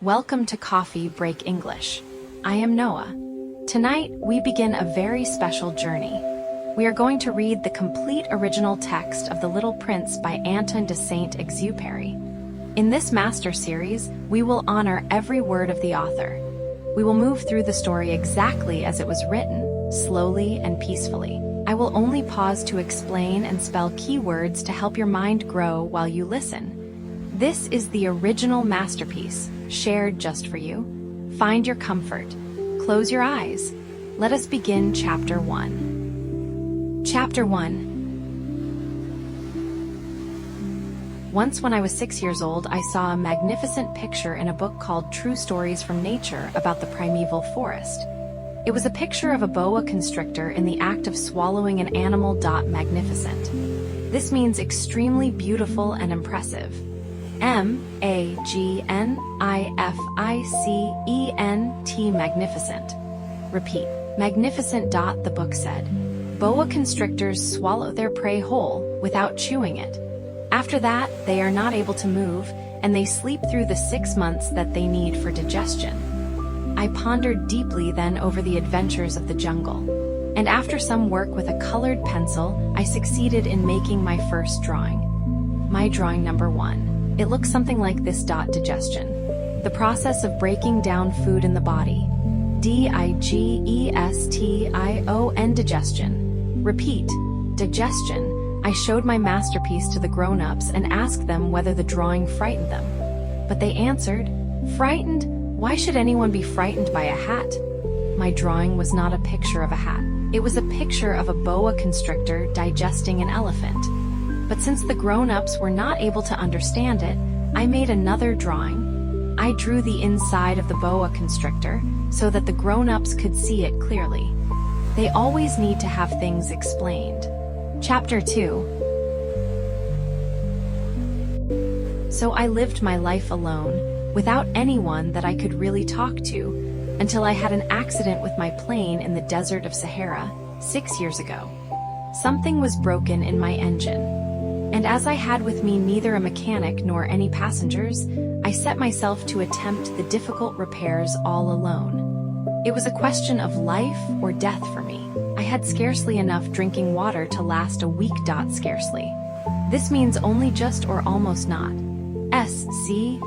Welcome to Coffee Break English. I am Noah. Tonight, we begin a very special journey. We are going to read the complete original text of The Little Prince by Antoine de Saint-Exupéry. In this master series, we will honor every word of the author. We will move through the story exactly as it was written, slowly and peacefully. I will only pause to explain and spell key words to help your mind grow while you listen. This is the original masterpiece, shared just for you. Find your comfort. Close your eyes. Let us begin Chapter 1. Chapter 1. Once when I was 6 years old, I saw a magnificent picture in a book called True Stories from Nature about the primeval forest. It was a picture of a boa constrictor in the act of swallowing an animal. Magnificent. This means extremely beautiful and impressive. magnificent, magnificent. Repeat. Magnificent. The book said. Boa constrictors swallow their prey whole, without chewing it. After that, they are not able to move, and they sleep through the 6 months that they need for digestion. I pondered deeply then over the adventures of the jungle. And after some work with a colored pencil, I succeeded in making my first drawing. My drawing number 1. It looks something like this. Digestion. The process of breaking down food in the body. digestion. Digestion. Repeat. Digestion. I showed my masterpiece to the grown-ups and asked them whether the drawing frightened them. But they answered, "Frightened? Why should anyone be frightened by a hat?" My drawing was not a picture of a hat. It was a picture of a boa constrictor digesting an elephant. But since the grown-ups were not able to understand it, I made another drawing. I drew the inside of the boa constrictor so that the grown-ups could see it clearly. They always need to have things explained. Chapter 2. So I lived my life alone, without anyone that I could really talk to, until I had an accident with my plane in the desert of Sahara, 6 years ago. Something was broken in my engine. And as I had with me neither a mechanic nor any passengers, I set myself to attempt the difficult repairs all alone. It was a question of life or death for me. I had scarcely enough drinking water to last a week. Scarcely. This means only just or almost not. Scarcely.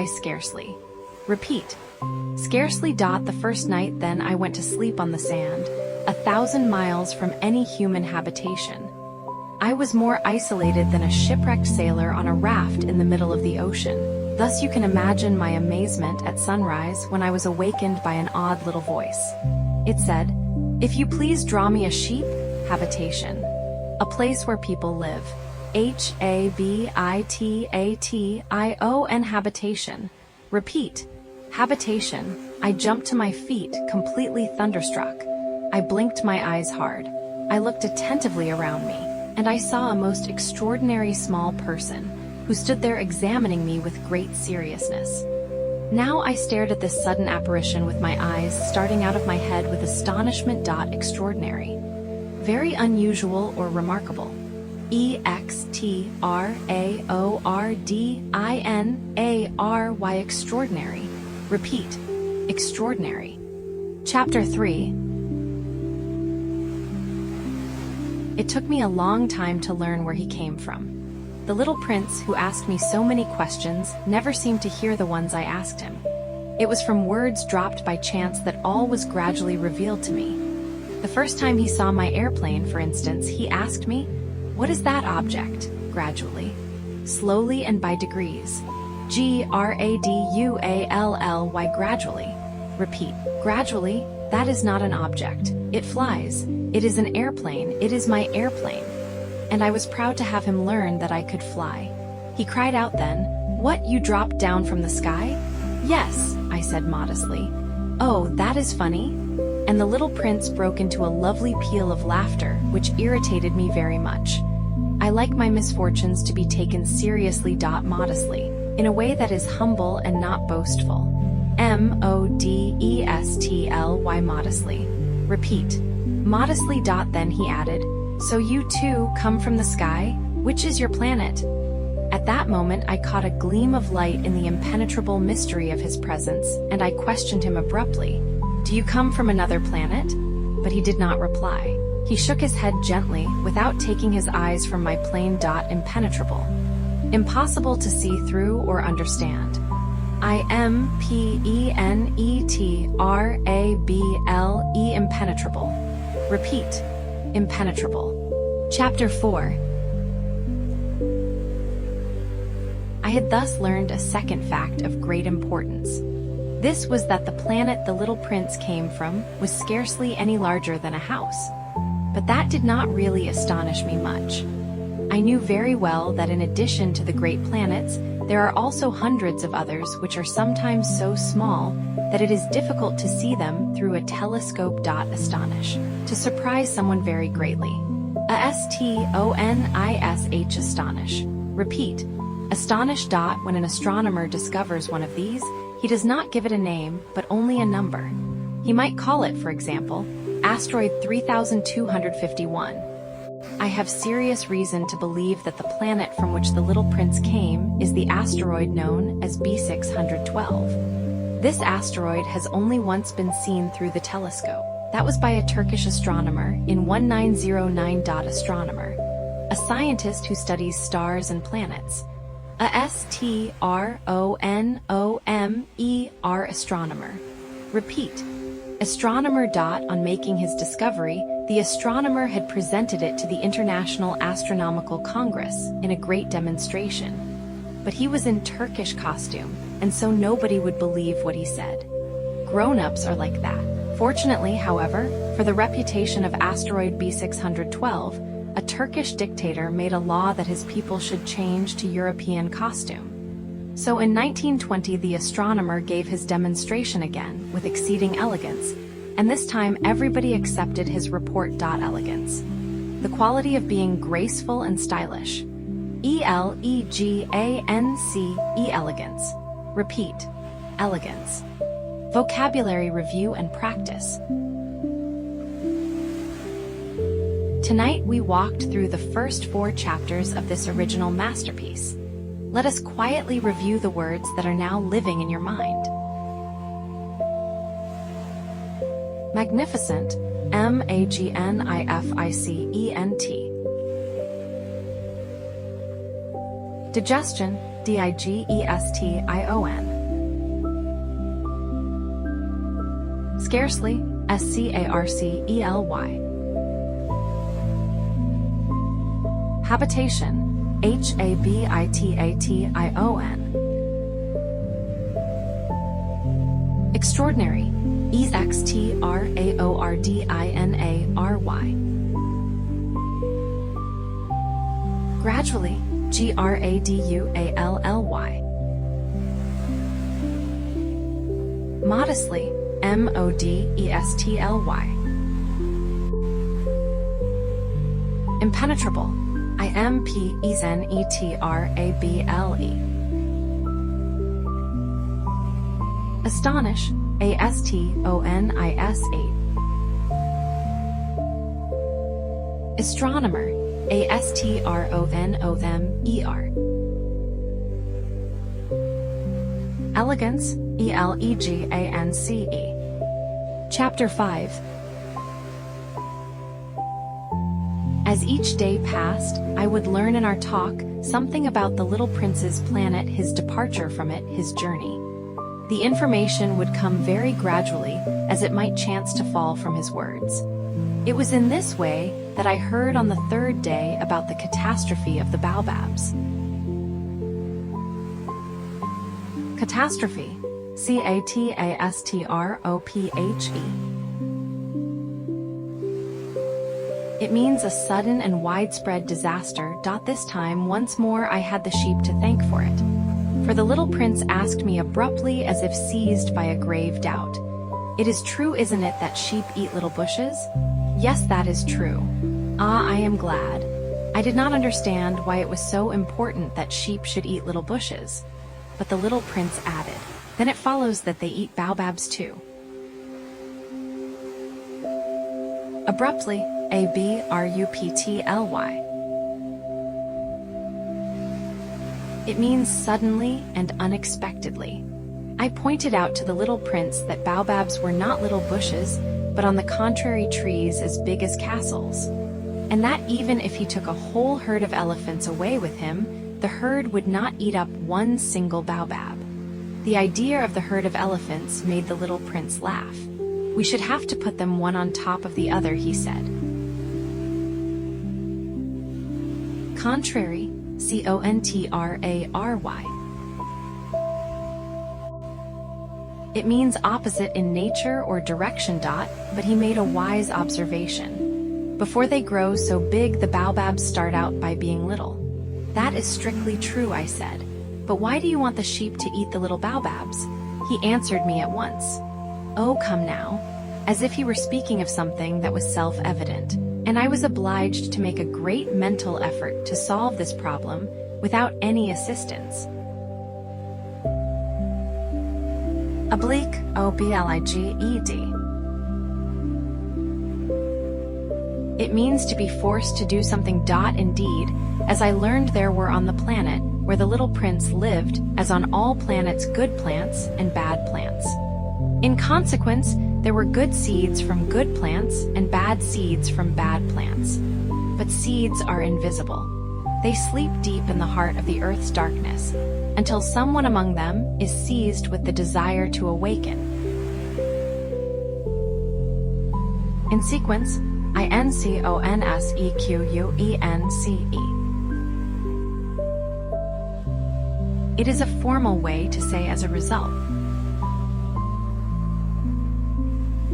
Scarcely. Repeat. Scarcely. The first night then I went to sleep on the sand, 1,000 miles from any human habitation. I was more isolated than a shipwrecked sailor on a raft in the middle of the ocean. Thus you can imagine my amazement at sunrise when I was awakened by an odd little voice. It said, "If you please draw me a sheep habitation, a place where people live. habitation habitation." Repeat. Habitation. I jumped to my feet, completely thunderstruck. I blinked my eyes hard. I looked attentively around me, and I saw a most extraordinary small person, who stood there examining me with great seriousness. Now I stared at this sudden apparition with my eyes starting out of my head with astonishment. Extraordinary. Very unusual or remarkable. Extraordinary. Extraordinary. Repeat. Extraordinary. Chapter 3. It took me a long time to learn where he came from. The little prince, who asked me so many questions, never seemed to hear the ones I asked him. It was from words dropped by chance that all was gradually revealed to me. The first time he saw my airplane, for instance, he asked me, "What is that object?" Gradually. Slowly and by degrees. Gradually. Gradually. Repeat. Gradually. That is not an object. It flies. It is an airplane. It is my airplane. And I was proud to have him learn that I could fly. He cried out then, "What, you dropped down from the sky?" "Yes," I said modestly. "Oh, that is funny." And the little prince broke into a lovely peal of laughter, which irritated me very much. I like my misfortunes to be taken seriously. Modestly, in a way that is humble and not boastful. Modestly. Modestly. Repeat. Modestly. Then he added, "So you too come from the sky? Which is your planet?" At that moment, I caught a gleam of light in the impenetrable mystery of his presence, and I questioned him abruptly. "Do you come from another planet?" But he did not reply. He shook his head gently, without taking his eyes from my plain dot impenetrable. Impossible to see through or understand. Impenetrable. Impenetrable. Repeat. Impenetrable. Chapter 4. I had thus learned a second fact of great importance. This was that the planet the little prince came from was scarcely any larger than a house. But that did not really astonish me much. I knew very well that in addition to the great planets, there are also hundreds of others which are sometimes so small that it is difficult to see them through a telescope. Astonish. To surprise someone very greatly. Astonish. Astonish. Repeat. Astonish. When an astronomer discovers one of these, he does not give it a name, but only a number. He might call it, for example, Asteroid 3251. I have serious reason to believe that the planet from which the little prince came is the asteroid known as B-612. This asteroid has only once been seen through the telescope. That was by a Turkish astronomer in 1909. Astronomer, a scientist who studies stars and planets. Astronomer. Astronomer. Repeat. Astronomer. On making his discovery, the astronomer had presented it to the International Astronomical Congress in a great demonstration. But he was in Turkish costume, and so nobody would believe what he said. Grown-ups are like that. Fortunately, however, for the reputation of asteroid B-612, a Turkish dictator made a law that his people should change to European costume. So in 1920 the astronomer gave his demonstration again, with exceeding elegance, and this time everybody accepted his report. Elegance. The quality of being graceful and stylish. Elegance. Repeat. Elegance. Vocabulary review and practice. Tonight we walked through the first 4 chapters of this original masterpiece. Let us quietly review the words that are now living in your mind. Magnificent. Magnificent. Digestion. Digestion. Scarcely. Scarcely. Habitation. Habitation. Extraordinary. Extraordinary. Gradually. Gradually. Modestly. Modestly. Impenetrable. Impenetrable. Astonish. Astonis. Astronomer. Astronomer. Elegance. Elegance. Chapter 5. As each day passed, I would learn in our talk something about the little prince's planet, his departure from it, his journey. The information would come very gradually, as it might chance to fall from his words. It was in this way that I heard on the 3rd day about the catastrophe of the baobabs. Catastrophe. Catastrophe. It means a sudden and widespread disaster. This time, once more, I had the sheep to thank for it. For the little prince asked me abruptly, as if seized by a grave doubt. "It is true, isn't it, that sheep eat little bushes?" "Yes, that is true." "Ah, I am glad." I did not understand why it was so important that sheep should eat little bushes. But the little prince added, "Then it follows that they eat baobabs too." Abruptly. Abruptly. It means suddenly and unexpectedly. I pointed out to the little prince that baobabs were not little bushes, but on the contrary trees as big as castles. And that even if he took a whole herd of elephants away with him, the herd would not eat up one single baobab. The idea of the herd of elephants made the little prince laugh. We should have to put them one on top of the other, he said. Contrary, contrary. It means opposite in nature or direction. But he made a wise observation. Before they grow so big, the baobabs start out by being little. That is strictly true, I said. But why do you want the sheep to eat the little baobabs? He answered me at once. Oh, come now. As if he were speaking of something that was self-evident, and I was obliged to make a great mental effort to solve this problem without any assistance. Obliged. It means to be forced to do something. Indeed, as I learned there were on the planet where the little prince lived, as on all planets, good plants and bad plants. In consequence, there were good seeds from good plants and bad seeds from bad plants. But seeds are invisible. They sleep deep in the heart of the earth's darkness, until someone among them is seized with the desire to awaken. In sequence, inconsequence. It is a formal way to say as a result.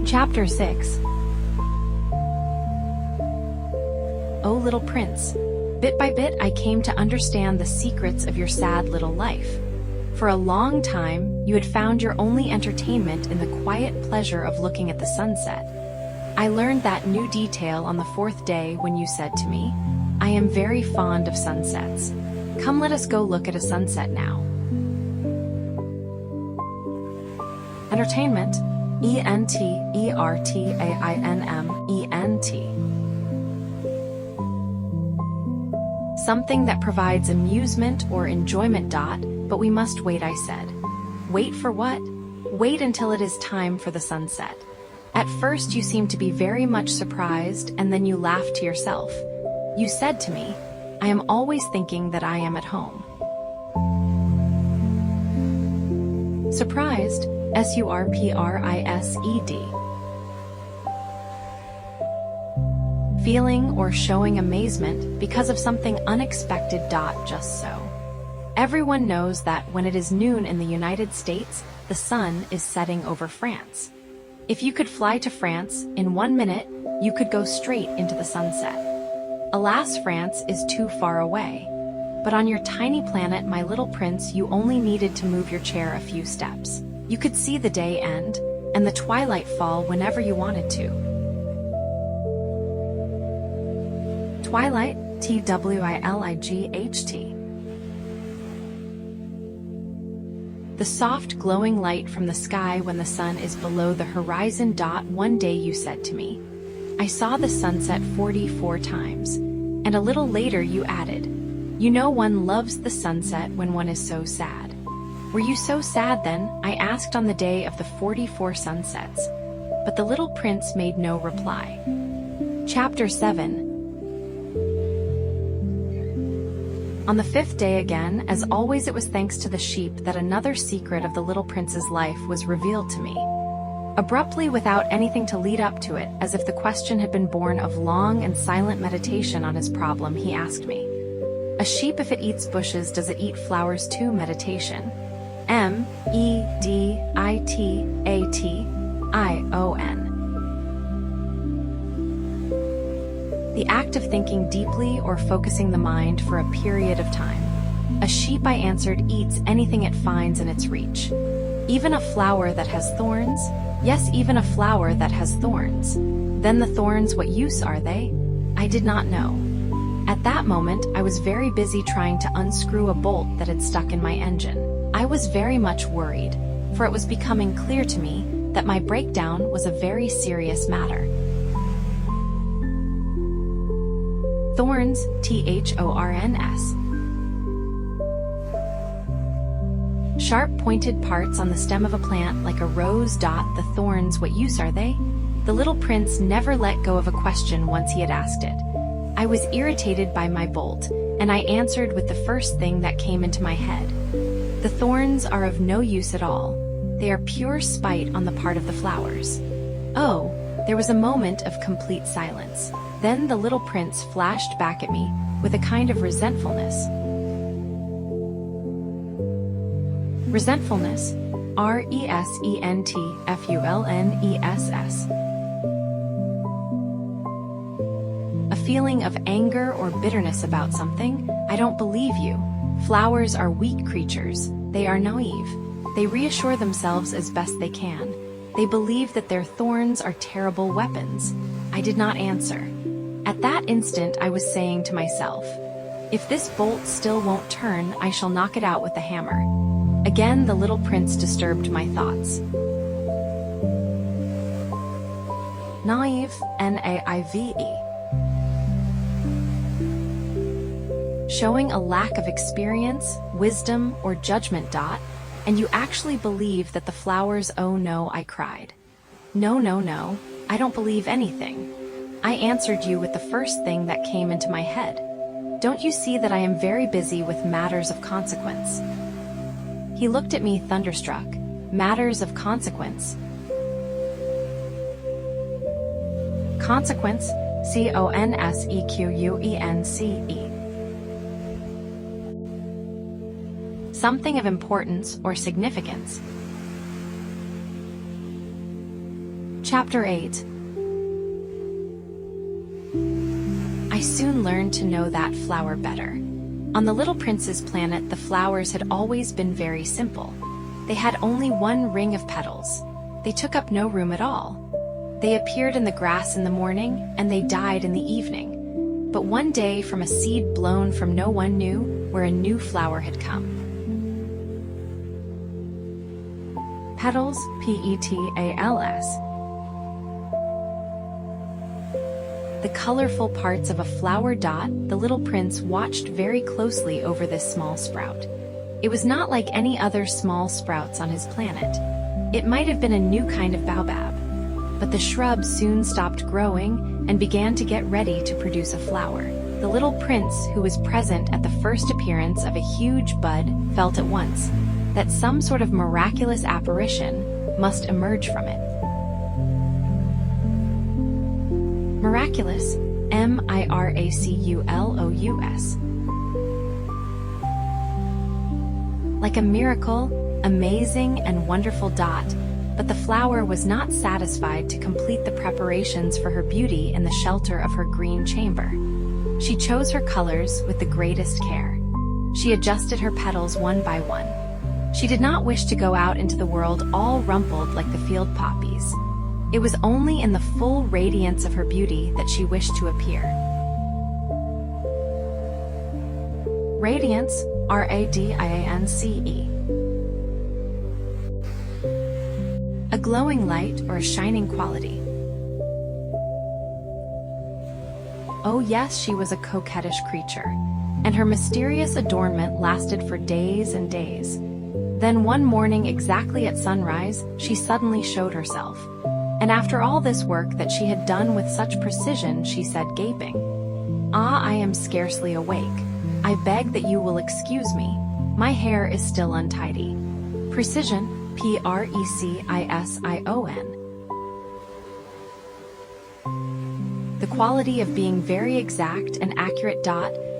Chapter 6. O little prince, bit by bit I came to understand the secrets of your sad little life. For a long time, you had found your only entertainment in the quiet pleasure of looking at the sunset. I learned that new detail on the 4th day when you said to me, I am very fond of sunsets. Come, let us go look at a sunset now. Entertainment. entertainment. Something that provides amusement or enjoyment. But we must wait, I said. Wait for what? Wait until it is time for the sunset. At first you seemed to be very much surprised, and then you laughed to yourself. You said to me, I am always thinking that I am at home. Surprised, surprised. Feeling or showing amazement because of something unexpected. Just so. Everyone knows that when it is noon in the United States, the sun is setting over France. If you could fly to France in 1 minute, you could go straight into the sunset. Alas, France is too far away. But on your tiny planet, my little prince, you only needed to move your chair a few steps. You could see the day end, and the twilight fall whenever you wanted to. Twilight, twiligt. The soft glowing light from the sky when the sun is below the horizon. One day you said to me, I saw the sunset 44 times, and a little later you added, you know one loves the sunset when one is so sad. Were you so sad then? I asked on the day of the 44 sunsets, but the little prince made no reply. Chapter 7. On the 5th day again, as always, it was thanks to the sheep that another secret of the little prince's life was revealed to me. Abruptly, without anything to lead up to it, as if the question had been born of long and silent meditation on his problem, he asked me, a sheep, if it eats bushes, does it eat flowers too? Meditation. Meditation. The act of thinking deeply or focusing the mind for a period of time. A sheep, I answered, eats anything it finds in its reach. Even a flower that has thorns? Yes, even a flower that has thorns. Then the thorns, what use are they? I did not know. At that moment, I was very busy trying to unscrew a bolt that had stuck in my engine. I was very much worried, for it was becoming clear to me that my breakdown was a very serious matter. Thorns, thorns. Sharp pointed parts on the stem of a plant like a rose dot. The thorns, what use are they? The little prince never let go of a question once he had asked it. I was irritated by my bolt, and I answered with the first thing that came into my head. The thorns are of no use at all. They are pure spite on the part of the flowers. Oh, there was a moment of complete silence. Then the little prince flashed back at me with a kind of resentfulness. Resentfulness. Resentfulness. A feeling of anger or bitterness about something. I don't believe you. Flowers are weak creatures. They are naive. They reassure themselves as best they can. They believe that their thorns are terrible weapons. I did not answer. At that instant I was saying to myself, if this bolt still won't turn, I shall knock it out with a hammer. Again the little prince disturbed my thoughts. Naive, N-A-I-V-E. Showing a lack of experience, wisdom, or judgment. And you actually believe that the flowers— oh no, I cried. No, no, no, I don't believe anything. I answered you with the first thing that came into my head. Don't you see that I am very busy with matters of consequence? He looked at me thunderstruck. Matters of consequence. Consequence, C-O-N-S-E-Q-U-E-N-C-E. Something of importance or significance. Chapter 8. I soon learned to know that flower better. On the little prince's planet, the flowers had always been very simple. They had only one ring of petals. They took up no room at all. They appeared in the grass in the morning, and they died in the evening. But one day, from a seed blown from no one knew where, a new flower had come. Petals, P-E-T-A-L-S. The colorful parts of a flower. The little prince watched very closely over this small sprout. It was not like any other small sprouts on his planet. It might have been a new kind of baobab. But the shrub soon stopped growing and began to get ready to produce a flower. The little prince, who was present at the first appearance of a huge bud, felt at once that some sort of miraculous apparition must emerge from it. Miraculous, M-I-R-A-C-U-L-O-U-S. Like a miracle, amazing and wonderful. But the flower was not satisfied to complete the preparations for her beauty in the shelter of her green chamber. She chose her colors with the greatest care. She adjusted her petals one by one. She did not wish to go out into the world all rumpled like the field poppies. It was only in the full radiance of her beauty that she wished to appear. Radiance, R-A-D-I-A-N-C-E. A glowing light or a shining quality. Oh yes, she was a coquettish creature, and her mysterious adornment lasted for days and days. Then one morning, exactly at sunrise, she suddenly showed herself. And after all this work that she had done with such precision, she said, gaping, "Ah, I am scarcely awake. I beg that you will excuse me. My hair is still untidy." Precision, P-R-E-C-I-S-I-O-N. The quality of being very exact and accurate.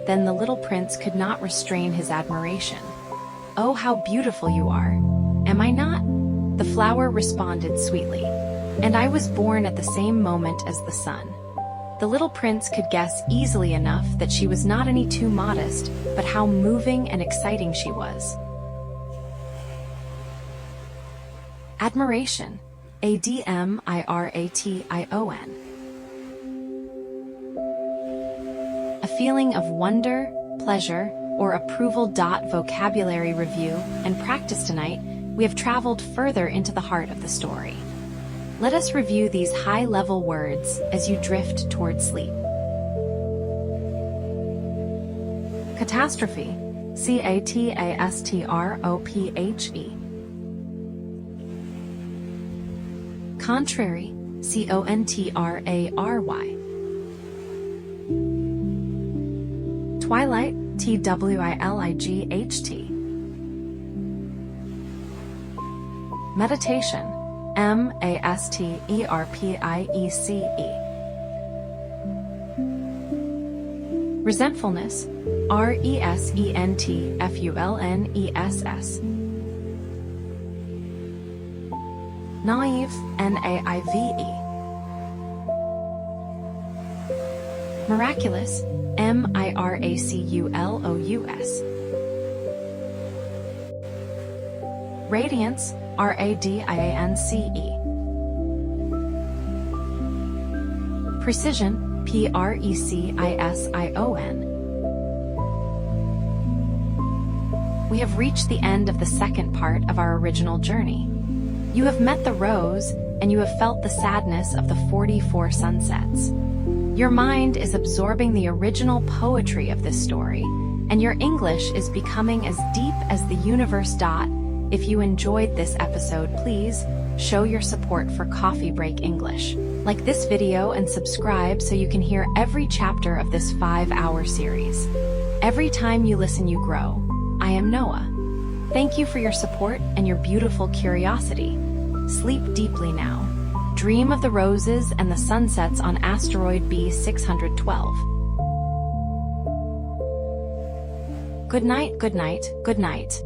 Then the little prince could not restrain his admiration. "Oh, how beautiful you are. Am I not?" The flower responded sweetly. "And I was born at the same moment as the sun." The little prince could guess easily enough that she was not any too modest, but how moving and exciting she was. Admiration, A-D-M-I-R-A-T-I-O-N. A feeling of wonder, pleasure, or approval. Vocabulary review and practice. Tonight, we have traveled further into the heart of the story. Let us review these high-level words as you drift toward sleep. Catastrophe, Catastrophe. Contrary, Contrary. Twilight, Twiligt. Meditation, Masterpiece. Resentfulness, Resentfulness. Naive, Naive. Miraculous, Miraculous. Radiance, Radiance. Precision, Precision. We have reached the end of the second part of our original journey. You have met the rose, and you have felt the sadness of the 44 sunsets. Your mind is absorbing the original poetry of this story, and your English is becoming as deep as the universe. If you enjoyed this episode, please show your support for Coffee Break English. Like this video and subscribe so you can hear every chapter of this 5-hour series. Every time you listen, you grow. I am Noah. Thank you for your support and your beautiful curiosity. Sleep deeply now. Dream of the roses and the sunsets on Asteroid B-612. Good night, good night, good night.